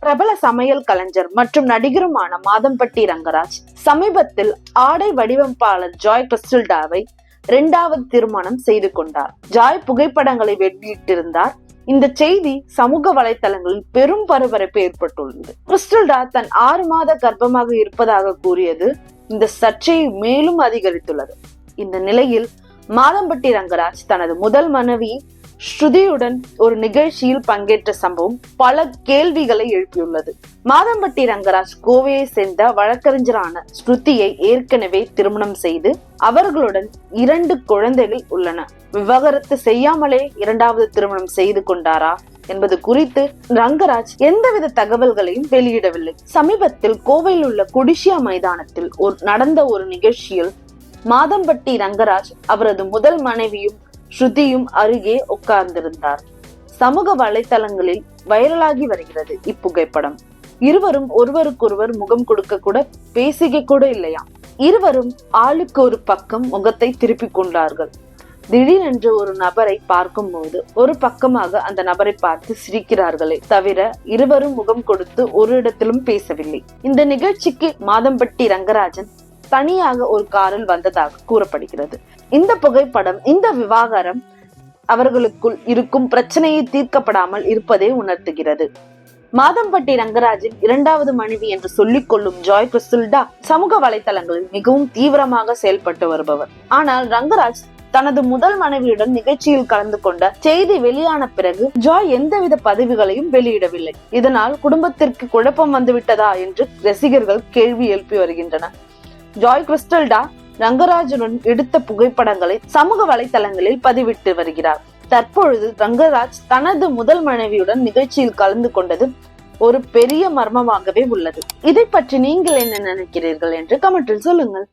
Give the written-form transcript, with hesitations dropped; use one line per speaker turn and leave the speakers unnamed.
பிரபல சமையல் கலைஞர் மற்றும் நடிகருமான மாதம்பட்டி ரங்கராஜ் சமீபத்தில் ஆடை வடிவமைப்பாளர் ஜாய் கிறிஸ்டல்டாவை 2வது திருமணம் செய்து கொண்டார். ஜாய் புகைப்படங்களை வெளியிட்டிருந்தார். இந்த செய்தி சமூக வலைதளங்களில் பெரும் பரபரப்பு ஏற்பட்டுள்ளது. கிறிஸ்டல்டா தன் 6 மாத கர்ப்பமாக இருப்பதாக கூறியது இந்த சர்ச்சையை மேலும் அதிகரித்துள்ளது. இந்த நிலையில் மாதம்பட்டி ரங்கராஜ் தனது முதல் மனைவி ஸ்ருதியுடன் ஒரு நிகழ்ச்சியில் பங்கேற்ற சம்பவம் பல கேள்விகளை எழுப்பியுள்ளது. மாதம்பட்டி ரங்கராஜ் கோவையை சேர்ந்த வழக்கறிஞரான ஸ்ருதியை ஏற்கனவே திருமணம் செய்து அவர்களுடன் 2 குழந்தைகள் உள்ளன. விவாகரத்து செய்யாமலே 2வது திருமணம் செய்து கொண்டாரா என்பது குறித்து ரங்கராஜ் எந்தவித தகவல்களையும் வெளியிடவில்லை. சமீபத்தில் கோவையில் உள்ள குடிஷியா மைதானத்தில் நடந்த ஒரு நிகழ்ச்சியில் மாதம்பட்டி ரங்கராஜ் அவரது முதல் மனைவியும் ஸ்ருதியும் அருகே உட்கார்ந்திருந்தார். சமூக வலைதளங்களில் வைரலாகி வருகிறது இப்புகைப்படம். இருவரும் ஒருவருக்கொருவர் முகம் கொடுக்க கூட பேசிக்க கூட இல்லையா. இருவரும் ஆளுக்கு ஒரு பக்கம் முகத்தை திருப்பிக் கொண்டார்கள். திடீரென்று ஒரு நபரை பார்க்கும் போது ஒரு பக்கமாக அந்த நபரை பார்த்து சிரிக்கிறார்களே தவிர இருவரும் முகம் கொடுத்து ஒரு இடத்திலும் பேசவில்லை. இந்த நிகழ்ச்சிக்கு மாதம்பட்டி ரங்கராஜன் தனியாக ஒரு காரில் வந்ததாக கூறப்படுகிறது. இந்த புகைப்படம் இந்த விவாகரம் அவர்களுக்குள் இருக்கும் பிரச்சனையை தீர்க்கப்படாமல் இருப்பதை உணர்த்துகிறது. மாதம்பட்டி ரங்கராஜின் 2வது மனைவி என்று சொல்லிக் கொள்ளும் ஜாய் கிறிஸ்டல்டா சமூக வலைதளங்களில் மிகவும் தீவிரமாக செயல்பட்டு வருபவர். ஆனால் ரங்கராஜ் தனது முதல் மனைவியுடன் நிகழ்ச்சியில் கலந்து கொண்ட செய்தி வெளியான பிறகு ஜாய் எந்தவித பதிவுகளையும் வெளியிடவில்லை. இதனால் குடும்பத்திற்கு குழப்பம் வந்துவிட்டதா என்று ரசிகர்கள் கேள்வி எழுப்பி வருகின்றனர். ஜாய் கிறிஸ்டல்டா ரங்கராஜுடன் எடுத்த புகைப்படங்களை சமூக வலைதளங்களில் பதிவிட்டு வருகிறார். தற்பொழுது ரங்கராஜ் தனது முதல் மனைவியுடன் நிகழ்ச்சியில் கலந்து கொண்டது ஒரு பெரிய மர்மமாகவே உள்ளது. இதை பற்றி நீங்கள் என்ன நினைக்கிறீர்கள் என்று கமெண்டில் சொல்லுங்கள்.